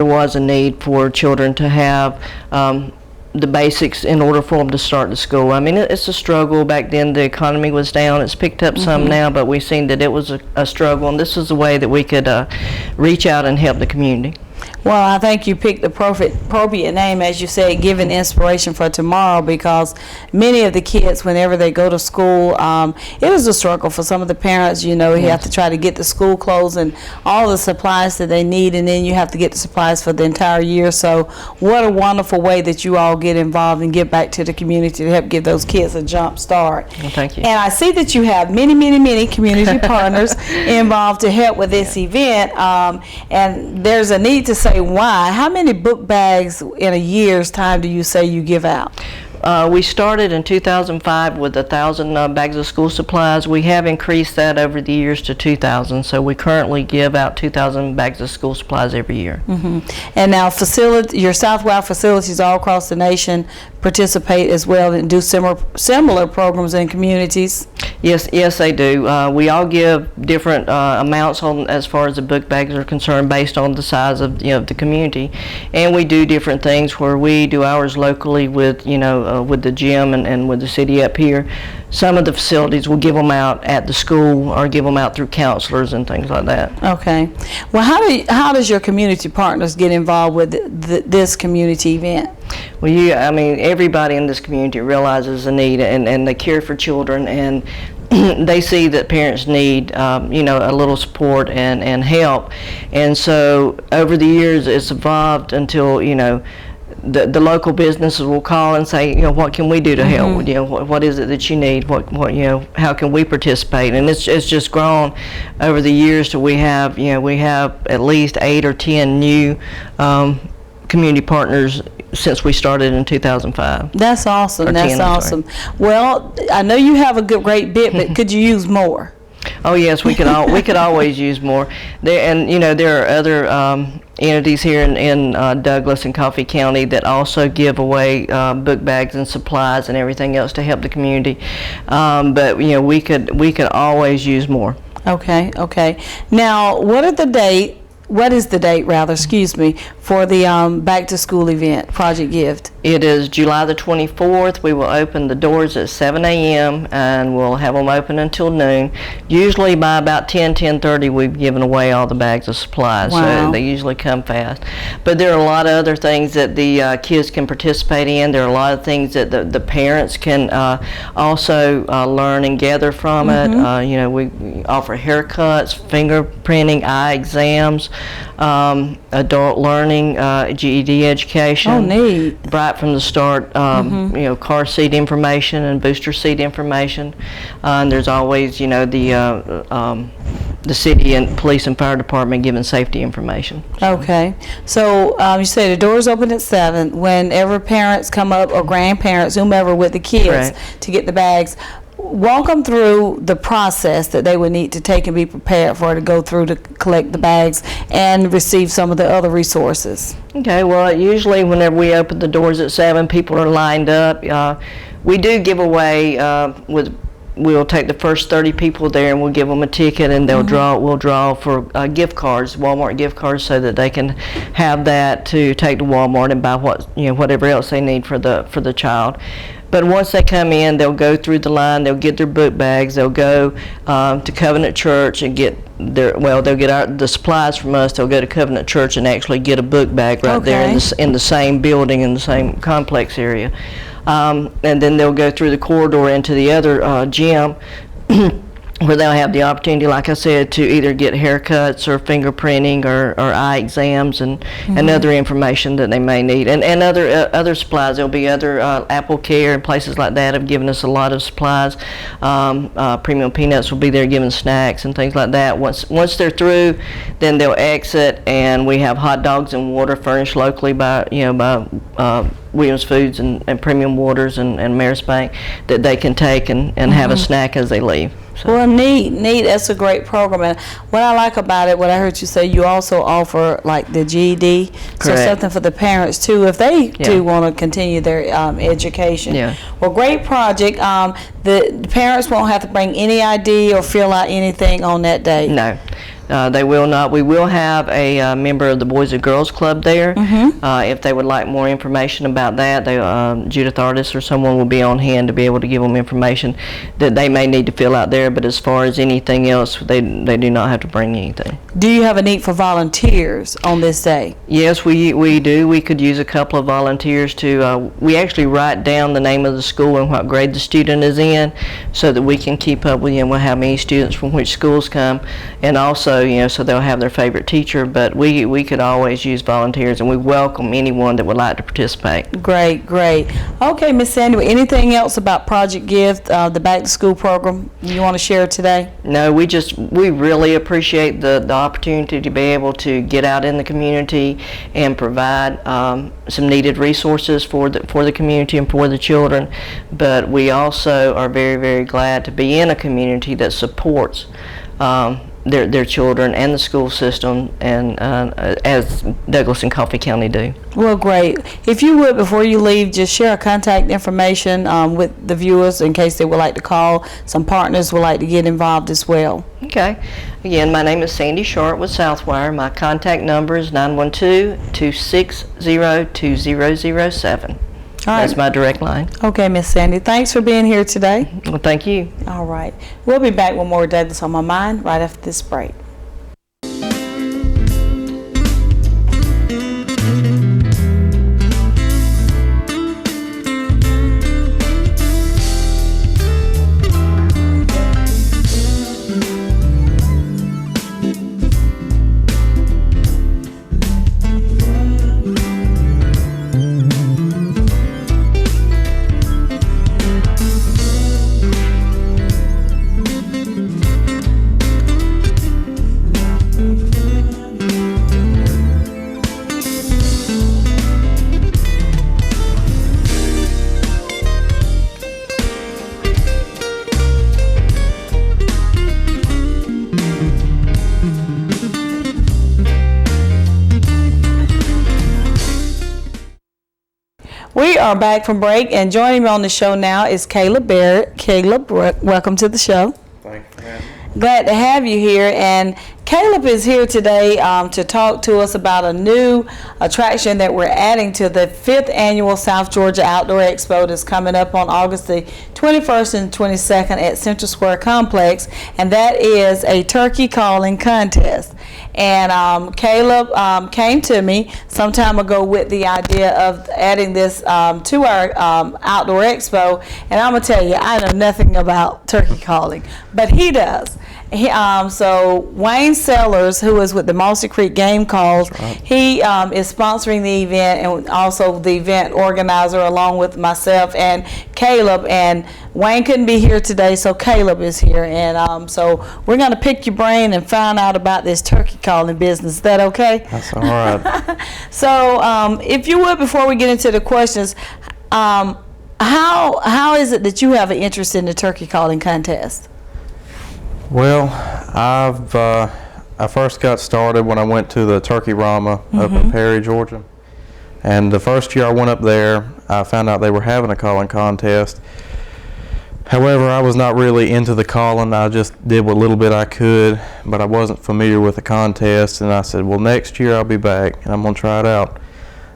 there was a need for children to have the basics in order for them to start the school. I mean, it's a struggle. Back then the economy was down. It's picked up some now, but we've seen that it was a struggle, and this is a way that we could reach out and help the community. Well, I think you picked the appropriate name, as you said, giving inspiration for tomorrow, because many of the kids, whenever they go to school, it is a struggle for some of the parents. You know, you have to try to get the school clothes and all the supplies that they need, and then you have to get the supplies for the entire year. So what a wonderful way that you all get involved and get back to the community to help give those kids a jump start. Well, thank you. And I see that you have many, many, many community partners involved to help with this event, and there's a need to say why. How many book bags in a year's time do you say you give out? We started in 2005 with 1,000 bags of school supplies. We have increased that over the years to 2,000, so we currently give out 2,000 bags of school supplies every year. And now your Southwild facilities all across the nation participate as well and do similar programs in communities? Yes, they do. We all give different amounts on as far as the book bags are concerned, based on the size of the community, and we do different things where we do ours locally with with the gym and with the city up here. Some of the facilities will give them out at the school or give them out through counselors and things like that. Okay. Well, how does your community partners get involved with this community event? Well, everybody in this community realizes the need, and they care for children, and they see that parents need a little support and help. And so over the years it's evolved until the local businesses will call and say, what can we do to help? What is it that you need? How can we participate? And it's just grown over the years till we have at least 8 or 10 new community partners since we started in 2005. That's awesome. That's awesome. Well, I know you have a great bit, but could you use more? Oh yes, we could always use more. There are other entities here in Douglas and Coffee County that also give away book bags and supplies and everything else to help the community. But we could always use more. Okay. Now, what is the date for the back to school event, Project Gift? It is July the 24th. We will open the doors at 7 a.m. and we'll have them open until noon. Usually by about 10:30 we've given away all the bags of supplies. Wow. So they usually come fast. But there are a lot of other things that the kids can participate in. There are a lot of things that the parents can also learn and gather from it. We offer haircuts, fingerprinting, eye exams, adult learning, GED education. Oh, neat. Right from the start, car seat information and booster seat information. And there's always, the city and police and fire department giving safety information. Okay. So you say the doors open at 7. Whenever parents come up, or grandparents, whomever, with the kids, Correct, to get the bags, walk them through the process that they would need to take and be prepared for to go through to collect the bags and receive some of the other resources. Okay, well, usually whenever we open the doors at 7, people are lined up. We do give away, we'll take the first 30 people there and we'll give them a ticket, and we'll draw for gift cards, Walmart gift cards, so that they can have that to take to Walmart and buy whatever else they need for the child. But once they come in, they'll go through the line, they'll get their book bags, they'll go to Covenant Church and get they'll get the supplies from us. They'll go to Covenant Church and actually get a book bag right there in the same building, in the same complex area. And then they'll go through the corridor into the other gym where they'll have the opportunity, like I said, to either get haircuts or fingerprinting or eye exams and other information that they may need, and other supplies. There'll be other Apple Care and places like that have given us a lot of supplies. Premium Peanuts will be there giving snacks and things like that. Once they're through, then they'll exit, and we have hot dogs and water furnished locally by Williams Foods and Premium Waters and Maris Bank that they can take and have a snack as they leave. So. Well, neat. That's a great program. And what I like about it, what I heard you say, you also offer like the GED, Correct. So something for the parents too, if they do want to continue their education. Yeah. Well, great project. The parents won't have to bring any ID or fill out anything on that day. No. They will not. We will have a member of the Boys and Girls Club there. If they would like more information about that, Judith Artis or someone will be on hand to be able to give them information that they may need to fill out there. But as far as anything else, they do not have to bring anything. Do you have a need for volunteers on this day? Yes, we do. We could use a couple of volunteers to. We actually write down the name of the school and what grade the student is in, so that we can keep up with how many students from which schools come, and also so they'll have their favorite teacher. But we could always use volunteers, and we welcome anyone that would like to participate. Great. Okay, Miss Sandy, anything else about Project Gift, the back to school program you want to share today? No, we really appreciate the opportunity to be able to get out in the community and provide some needed resources for the community and for the children. But we also are very, very glad to be in a community that supports their children and the school system, and as Douglas and Coffee County do. Well, great. If you would, before you leave, just share contact information with the viewers in case they would like to call. Some partners would like to get involved as well. Okay. Again, my name is Sandy Sharp with Southwire. My contact number is 912-260-2007. That's my direct line. Okay, Miss Sandy. Thanks for being here today. Well, thank you. All right. We'll be back with more Douglas on My Mind right after this break. We are back from break, and joining me on the show now is Caleb Barrett. Caleb, welcome to the show. Thank you, ma'am. Glad to have you here. And Caleb is here today to talk to us about a new attraction that we're adding to the 5th annual South Georgia Outdoor Expo that's coming up on August the 21st and 22nd at Central Square Complex, and that is a turkey calling contest. And Caleb came to me some time ago with the idea of adding this to our outdoor expo, and I'm gonna tell you, I know nothing about turkey calling, but he does. So Wayne Sellers, who is with the Mossy Creek Game Calls, he is sponsoring the event, and also the event organizer along with myself and Caleb. And Wayne couldn't be here today, so Caleb is here. And so we're going to pick your brain and find out about this turkey calling business. Is that okay? That's all right. So if you would, before we get into the questions, how is it that you have an interest in the turkey calling contest? Well, I first got started when I went to the Turkey Rama up in Perry, Georgia. And the first year I went up there, I found out they were having a calling contest. However, I was not really into the calling. I just did what little bit I could, but I wasn't familiar with the contest. And I said, well, next year I'll be back and I'm going to try it out.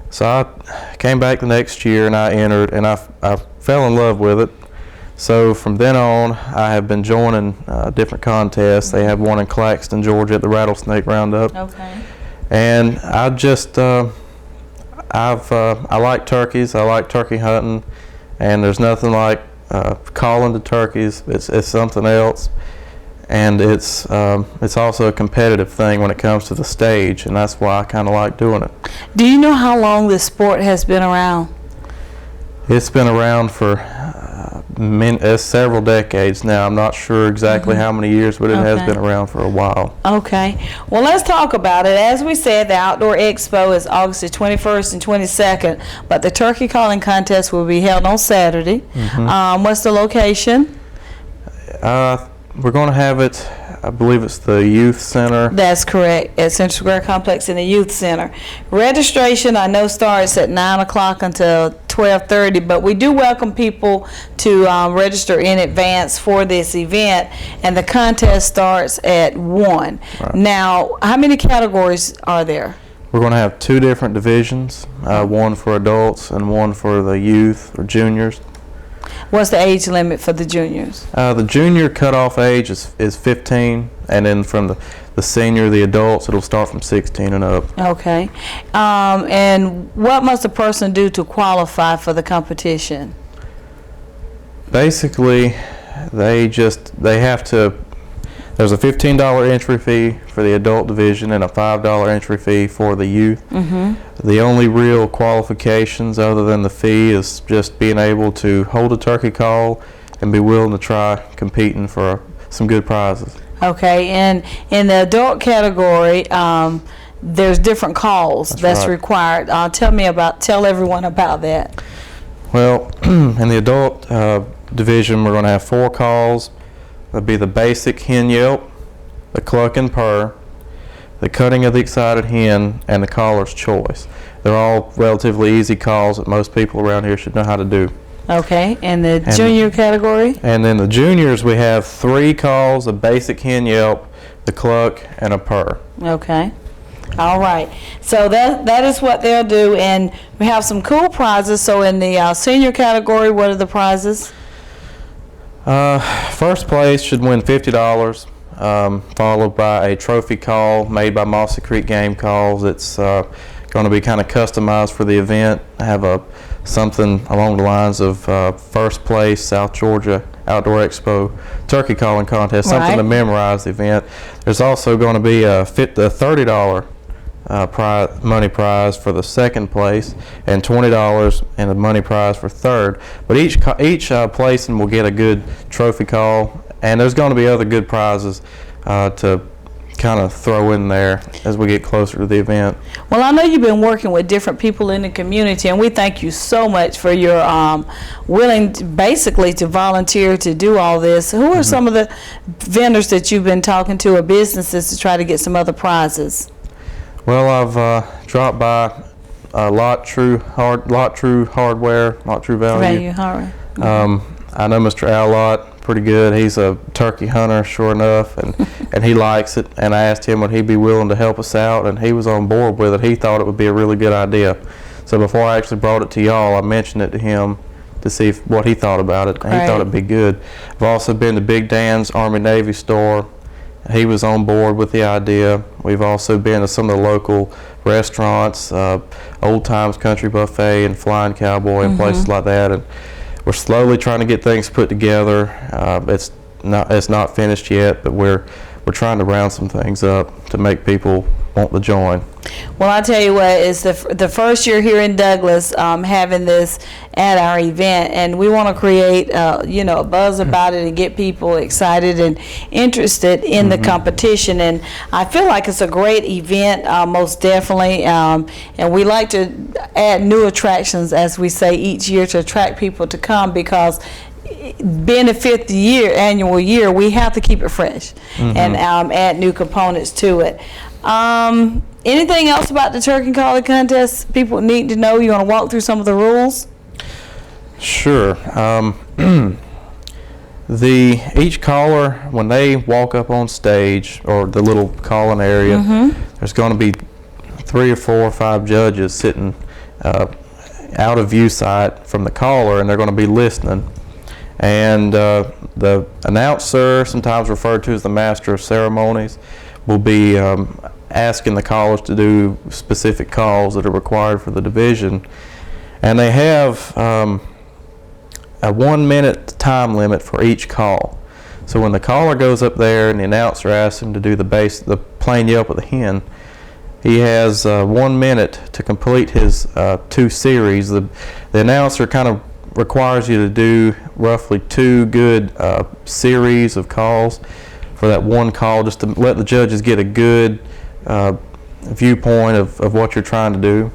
So I came back the next year and I entered, and I fell in love with it. So from then on, I have been joining different contests. They have one in Claxton, Georgia at the Rattlesnake Roundup. Okay. And I just, I like turkeys. I like turkey hunting, and there's nothing like calling to turkeys. It's something else, and it's also a competitive thing when it comes to the stage, and that's why I kind of like doing it. Do you know how long this sport has been around? It's been around for several decades now. I'm not sure exactly how many years, but it has been around for a while. Okay. Well, let's talk about it. As we said, the Outdoor Expo is August the 21st and 22nd, but the turkey calling contest will be held on Saturday. What's the location? We're going to have it I believe it's the youth center. That's correct, at Central Square Complex in the Youth Center. Registration, I know, starts at 9 o'clock until 12:30, but we do welcome people to register in advance for this event, and the contest starts at 1. Right. Now, how many categories are there? We're going to have 2 different divisions, one for adults and one for the youth or juniors. What's the age limit for the juniors? The junior cutoff age is 15, and then from the senior, the adults, it'll start from 16 and up. Okay. And what must a person do to qualify for the competition? Basically, they have to, there's a $15 entry fee for the adult division and a $5 entry fee for the youth. The only real qualifications other than the fee is just being able to hold a turkey call and be willing to try competing for some good prizes. Okay, and in the adult category, there's different calls that's right. required. Tell everyone about that. Well, in the adult division, we're going to have 4 calls. That'd be the basic hen yelp, the cluck and purr, the cutting of the excited hen, and the caller's choice. They're all relatively easy calls that most people around here should know how to do. Okay, and the junior category? And then the juniors, we have 3 calls, a basic hen yelp, the cluck, and a purr. Okay. All right. So that is what they'll do, and we have some cool prizes. So in the senior category, what are the prizes? First place should win $50, followed by a trophy call made by Mossy Creek Game Calls. It's going to be kind of customized for the event. Have something along the lines of first place South Georgia Outdoor Expo turkey calling contest, something Right. to memorize the event. There's also going to be a $30 money prize for the second place and $20 in the money prize for third. But each placing will get a good trophy call, and there's going to be other good prizes to kind of throw in there as we get closer to the event. Well, I know you've been working with different people in the community, and we thank you so much for your basically to volunteer to do all this. Who are some of the vendors that you've been talking to, or businesses, to try to get some other prizes? Well, I've dropped by Lot True Hardware, Lot True Value. Hardware. I know Mr. Allott pretty good. He's a turkey hunter, sure enough, and he likes it. And I asked him would he be willing to help us out, and he was on board with it. He thought it would be a really good idea. So before I actually brought it to y'all, I mentioned it to him to see what he thought about it. And he thought it'd be good. I've also been to Big Dan's Army-Navy store. He was on board with the idea. We've also been to some of the local restaurants, Old Times Country Buffet and Flying Cowboy and places like that. And we're slowly trying to get things put together. It's not finished yet, but we're trying to round some things up to make people want to join. Well, I tell you what, it's the first year here in Douglas having this at our event, and we want to create a buzz about it and get people excited and interested in the competition. And I feel like it's a great event, most definitely. And we like to add new attractions, as we say, each year to attract people to come, because being the 5th annual year, we have to keep it fresh and add new components to it. Anything else about the turkey calling contest people need to know? You want to walk through some of the rules? Sure. Each caller, when they walk up on stage or the little calling area, there's going to be 3 or 4 or 5 judges sitting out of view sight from the caller, and they're going to be listening. And the announcer, sometimes referred to as the master of ceremonies, will be asking the callers to do specific calls that are required for the division. And they have a 1-minute time limit for each call. So when the caller goes up there and the announcer asks him to do the plain yelp of the hen, he has 1 minute to complete his 2 series. The announcer kind of requires you to do roughly 2 good series of calls for that one call, just to let the judges get a good viewpoint of what you're trying to do.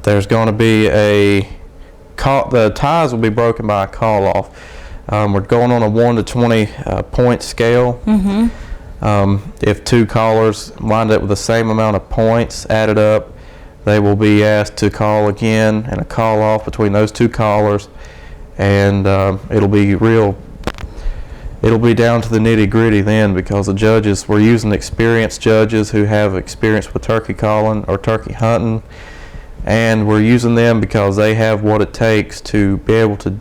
There's going to be the ties will be broken by a call off. We're going on a 1 to 20 point scale. If 2 callers wind up with the same amount of points added up, they will be asked to call again and a call off between those 2 callers, and it'll be down to the nitty-gritty then, because the judges, we're using experienced judges who have experience with turkey calling or turkey hunting, and we're using them because they have what it takes to be able to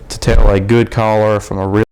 tell a good caller from a real